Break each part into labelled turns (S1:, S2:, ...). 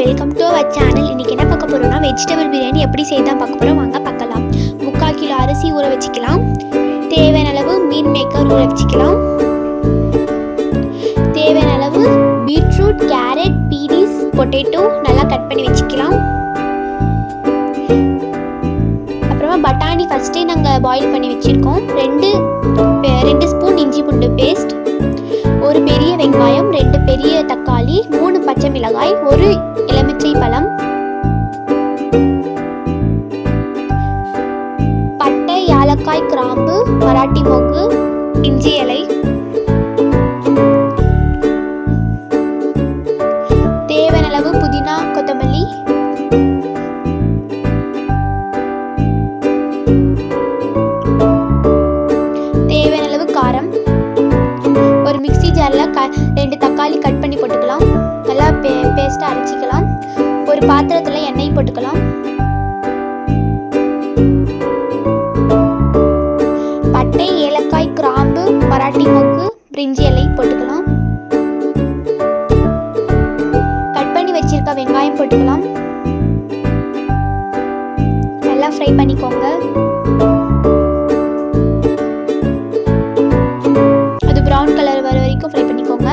S1: Welcome to our channel. இன்றைக்கி என்ன பார்க்க போகிறோம்னா வெஜிடபிள் பிரியாணி எப்படி செய்தால் பார்க்க போகிறோம். வாங்க பார்க்கலாம். 3/4 கிலோ அரிசி ஊற வச்சுக்கலாம். தேவையான அளவு மீன் மேக்கர் ஊற வச்சுக்கலாம். தேவையான அளவு பீட்ரூட், கேரட், பீன்ஸ், பொட்டேட்டோ நல்லா கட் பண்ணி வச்சுக்கலாம். அப்புறமா பட்டாணி ஃபஸ்ட்டே நாங்கள் பாயில் பண்ணி வச்சுருக்கோம். 2 ஸ்பூன் இஞ்சி பூண்டு பேஸ்ட், ஒரு பெரிய வெங்காயம், 2 பெரிய தக்காளி, 3 பச்சை மிளகாய், 1 எலுமிச்சை பழம், பட்டை, ஏலக்காய், கிராம்பு, மராட்டி மொக்கு, இஞ்சி இலை, தேவையான அளவு புதினா, கொத்தமல்லி, தேவையான அளவு காரம். ஒரு மிக்ஸி ஜாரில் 2 தக்காளி கட் பண்ணி போட்டுக்கலாம். நல்லா பேஸ்ட்டாக அரைச்சிக்கலாம். ஒரு பாத்திரத்தில் எண்ணெய் போட்டுக்கலாம். பட்டை, ஏலக்காய், கிராம்பு, மராட்டி மொக்கு, பிரிஞ்சி இலை போட்டுக்கலாம். கட் பண்ணி வச்சிருக்க வெங்காயம் போட்டுக்கலாம். நல்லா ஃப்ரை பண்ணிக்கோங்க. ப்ரௌன் கலர் வர வரைக்கும் ஃப்ரை பண்ணிக்கோங்க.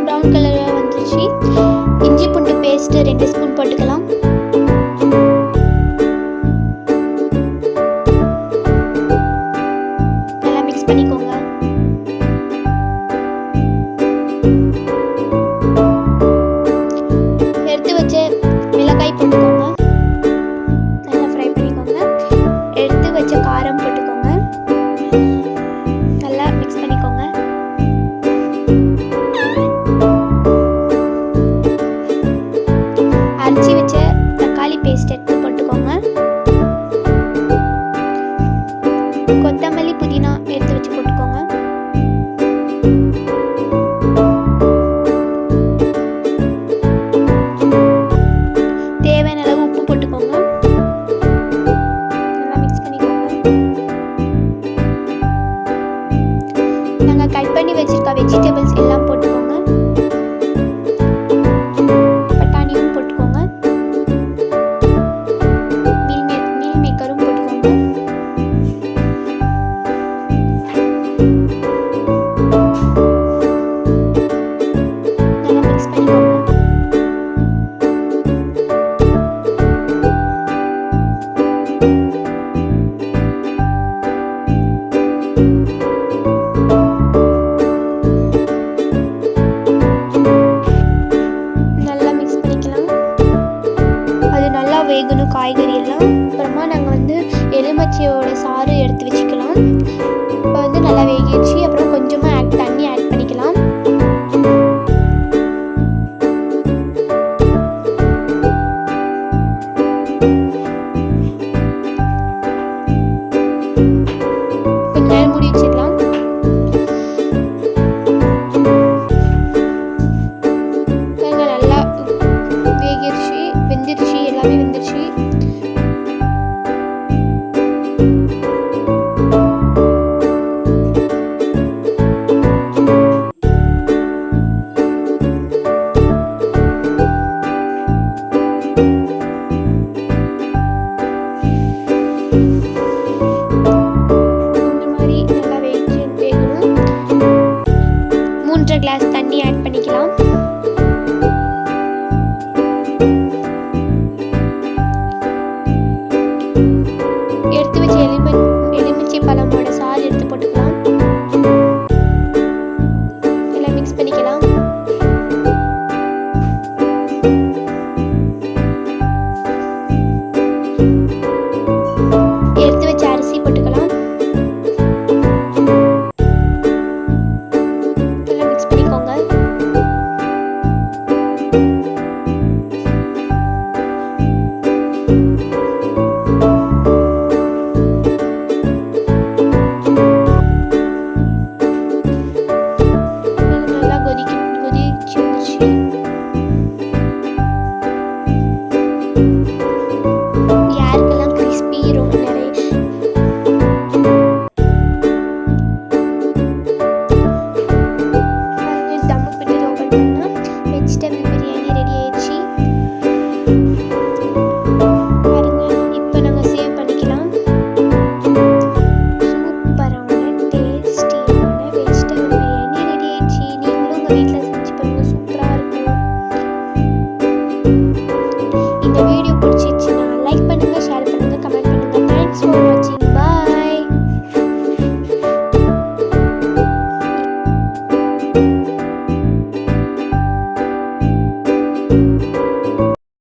S1: ப்ரௌன் கலர் வந்துருச்சு. இஞ்சி பூண்டு பேஸ்ட் 2 ஸ்பூன் போட்டுக்கலாம். நல்லா மிக்ஸ் பண்ணிக்கோங்க. எடுத்து வச்ச மிளகாய் போட்டுக்கோங்க. காரம் போட்டுக்கோங்க. நல்லா மிக்ஸ் பண்ணிக்கோங்க. அரைச்சி வச்ச தக்காளி பேஸ்ட் எடுத்து போட்டுக்கோங்க. கொத்தமல்லி, புதினா எடுத்து வச்சு போட்டுக்கோங்க. தேவையான அளவு உப்பு போட்டுக்கோங்க. கட் பண்ணி வச்சிருக்க வெஜிடபிள்ஸ் எல்லாம் போட்டுக்கோங்க. பட்டாணியும் போட்டுக்கோங்க. மீல் மேக்கரும் போட்டுக்கோங்க. நல்லா மிக்ஸ் பண்ணிக்கோங்க. வேகணும் காய்கறி எல்லாம். அப்புறமா நாங்கள் எலுமிச்சையோட சாறு எடுத்து வச்சுக்கலாம். இப்போ நல்லா வேகிடுச்சு. அப்புறம் கொஞ்சமாக தண்ணி ஆட் பண்ணிக்கலாம். கொஞ்ச நேரம் மூடி வச்சுக்கலாம். நல்லா வேகிடுச்சு, வெந்துருச்சு, எல்லாமே வெந்துருச்சு. இந்த மாதிரி நல்லா வேகணும். 3 கிளாஸ் தண்ணி ஆட்